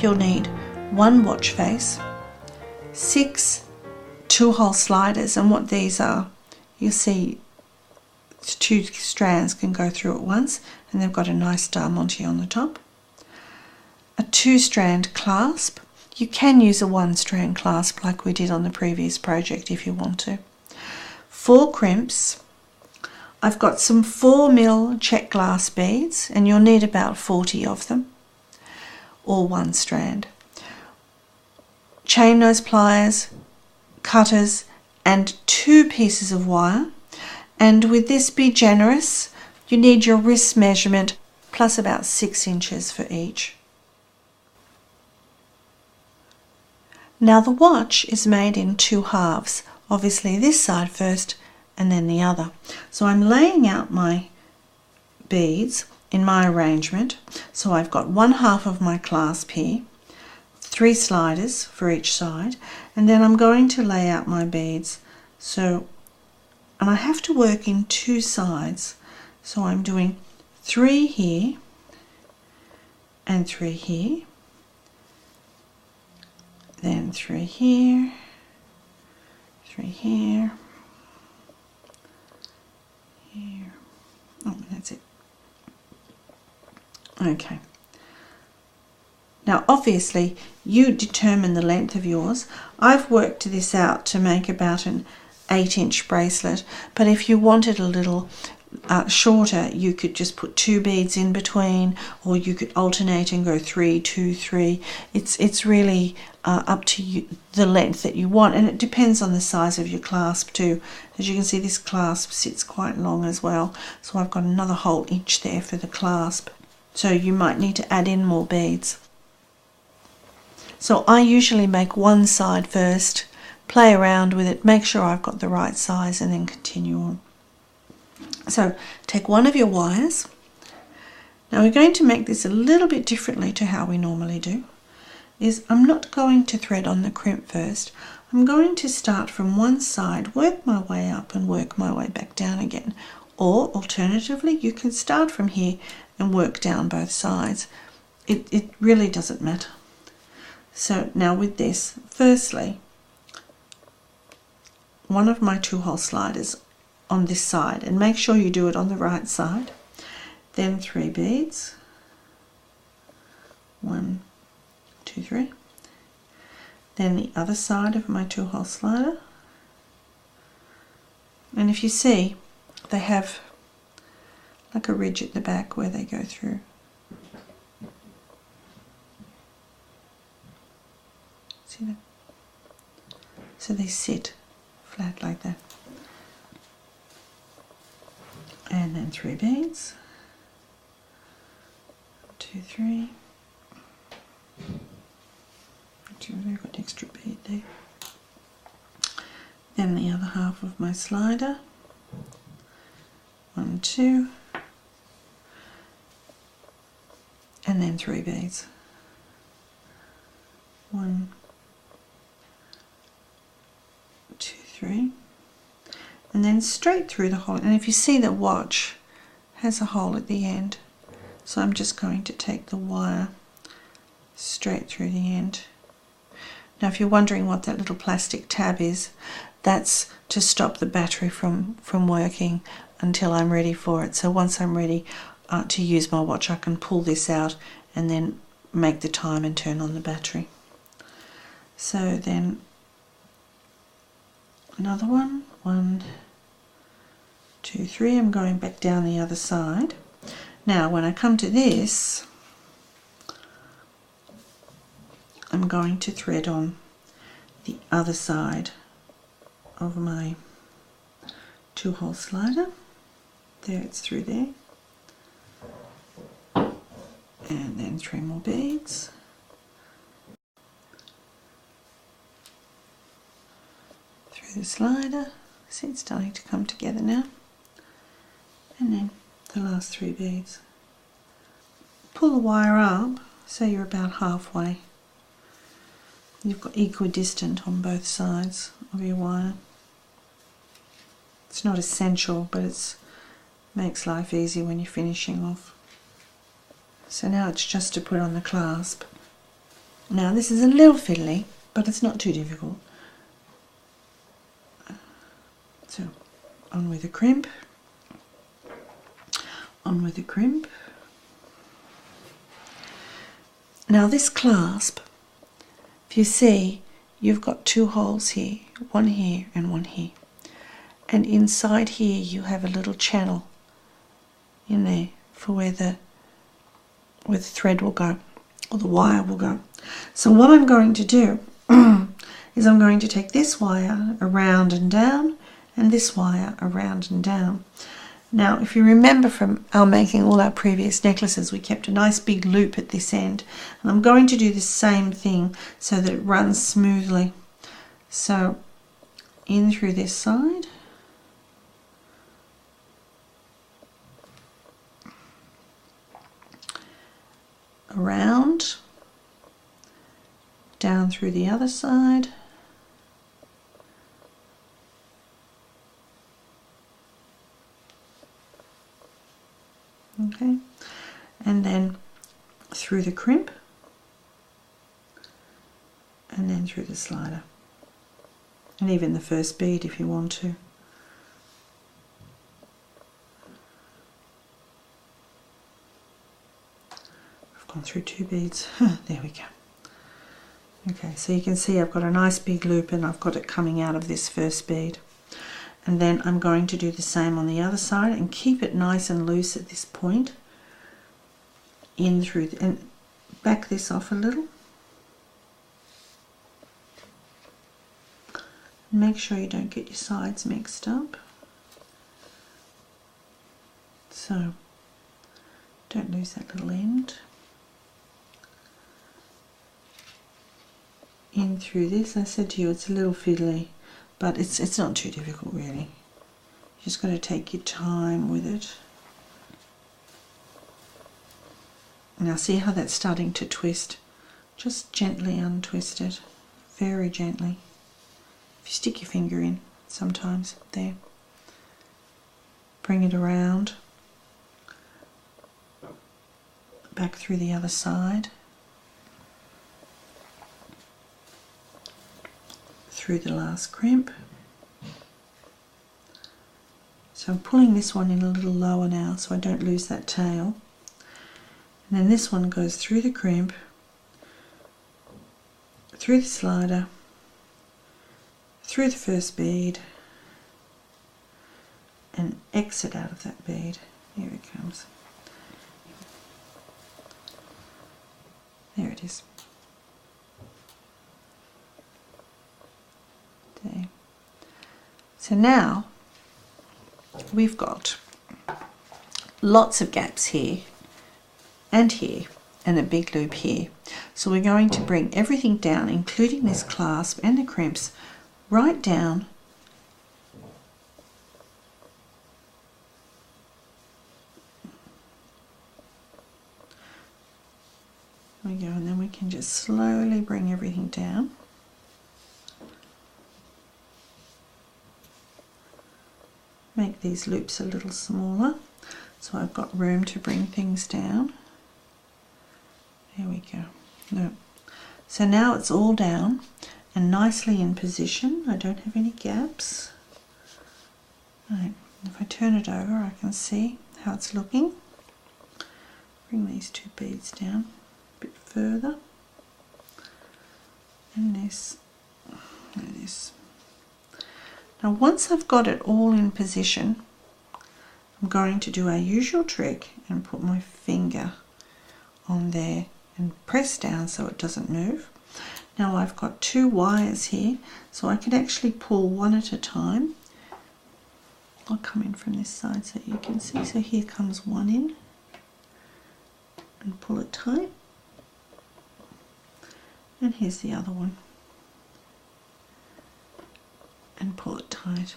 You'll need one watch face, 6 2-hole sliders, and what these are, you'll see 2 strands can go through at once, and they've got a nice diamante on the top. A 2-strand clasp. You can use a 1-strand clasp like we did on the previous project if you want to. 4 crimps. I've got some 4mm Czech glass beads, and you'll need about 40 of them, or 1 strand. Chain nose pliers, cutters, and 2 pieces of wire. And with this, be generous. You need your wrist measurement plus about 6 inches for each. Now the watch is made in 2 halves. Obviously this side first and then the other. So I'm laying out my beads in my arrangement. So I've got 1/2 of my clasp here, 3 sliders for each side, and then I'm going to lay out my beads. And I have to work in 2 sides. So I'm doing 3 here and 3 here, then 3 here, 3 here, here. Oh, that's it. Okay. Now obviously you determine the length of yours. I've worked this out to make about an 8-inch bracelet, but if you wanted a little shorter, you could just put 2 beads in between, or you could alternate and go 3, 2, 3. It's really up to you, the length that you want, and it depends on the size of your clasp too. As you can see, this clasp sits quite long as well, so I've got another whole inch there for the clasp, so you might need to add in more beads. So I usually make one side first, play around with it, make sure I've got the right size, and then continue on. So take one of your wires. Now we're going to make this a little bit differently to how we normally do. I'm not going to thread on the crimp first. I'm going to start from one side, work my way up and work my way back down again. Or alternatively, you can start from here and work down both sides. It really doesn't matter. So now with this, firstly, one of my 2-hole sliders on this side, and make sure you do it on the right side. Then 3 beads, 1, 2, 3. Then the other side of my 2-hole slider, and if you see, they have like a ridge at the back where they go through. See that? So they sit flat like that. And then 3 beads, 2, 3. I've got an extra bead there. Then the other half of my slider, 1, 2, and then 3 beads, 1, 2, 3. And then straight through the hole. And if you see, the watch has a hole at the end, so I'm just going to take the wire straight through the end. Now if you're wondering what that little plastic tab is, that's to stop the battery from working until I'm ready for it. So once I'm ready to use my watch, I can pull this out and then make the time and turn on the battery. So then another one, 1, 2, 3. I'm going back down the other side. Now when I come to this, I'm going to thread on the other side of my 2-hole slider. There, it's through there. And then 3 more beads. Through the slider. See, it's starting to come together now. And then the last 3 beads. Pull the wire up so you're about halfway. You've got equidistant on both sides of your wire. It's not essential, but it makes life easy when you're finishing off. So now it's just to put on the clasp. Now this is a little fiddly, but it's not too difficult. So on with a crimp, on with a crimp. Now this clasp, if you see, you've got two holes here, one here and one here. And inside here you have a little channel in there for where the thread will go, or the wire will go. So what I'm going to do is I'm going to take this wire around and down and this wire around and down. Now if you remember from our making all our previous necklaces, we kept a nice big loop at this end, and I'm going to do the same thing so that it runs smoothly. So in through this side, around, down through the other side, okay, and then through the crimp, and then through the slider, and even the first bead if you want to. I've gone through two beads. There we go. Okay, so you can see I've got a nice big loop and I've got it coming out of this first bead. And then I'm going to do the same on the other side and keep it nice and loose at this point. In through and back this off a little. Make sure you don't get your sides mixed up. So don't lose that little end. In through this, I said to you it's a little fiddly, but it's not too difficult really. You just got to take your time with it. Now see how that's starting to twist? Just gently untwist it, very gently. If you stick your finger in sometimes, there. Bring it around, back through the other side, through the last crimp. So I'm pulling this one in a little lower now so I don't lose that tail. And then this one goes through the crimp, through the slider, through the first bead, and exit out of that bead. Here it comes. There it is. There. So now we've got lots of gaps here and here and a big loop here. So we're going to bring everything down, including this clasp and the crimps, right down there we go, and then we can just slowly bring everything down. Make these loops a little smaller so I've got room to bring things down. There we go. No. So now it's all down and nicely in position. I don't have any gaps. Right. If I turn it over, I can see how it's looking. Bring these two beads down a bit further. And this, and this. Now once I've got it all in position, I'm going to do our usual trick and put my finger on there and press down so it doesn't move. Now I've got two wires here, so I can actually pull one at a time. I'll come in from this side so you can see. So here comes one in and pull it tight. And here's the other one. And pull it tight.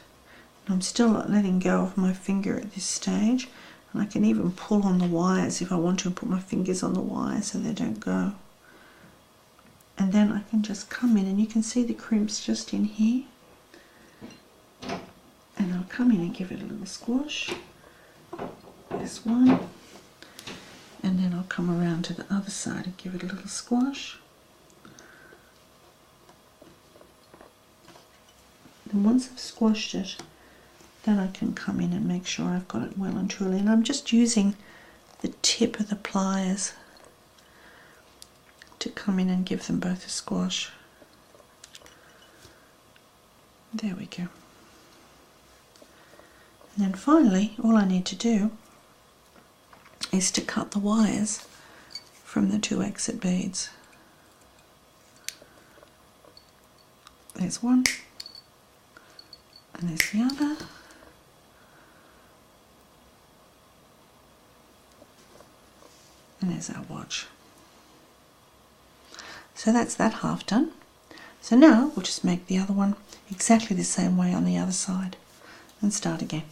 And I'm still not letting go of my finger at this stage, and I can even pull on the wires if I want to and put my fingers on the wires so they don't go. And then I can just come in, and you can see the crimps just in here, and I'll come in and give it a little squash, this one, and then I'll come around to the other side and give it a little squash. And once I've squashed it, then I can come in and make sure I've got it well and truly. And I'm just using the tip of the pliers to come in and give them both a squash. There we go. And then finally, all I need to do is to cut the wires from the 2 exit beads. There's one, and there's the other. And there's our watch. So that's that half done. So now we'll just make the other one exactly the same way on the other side and start again.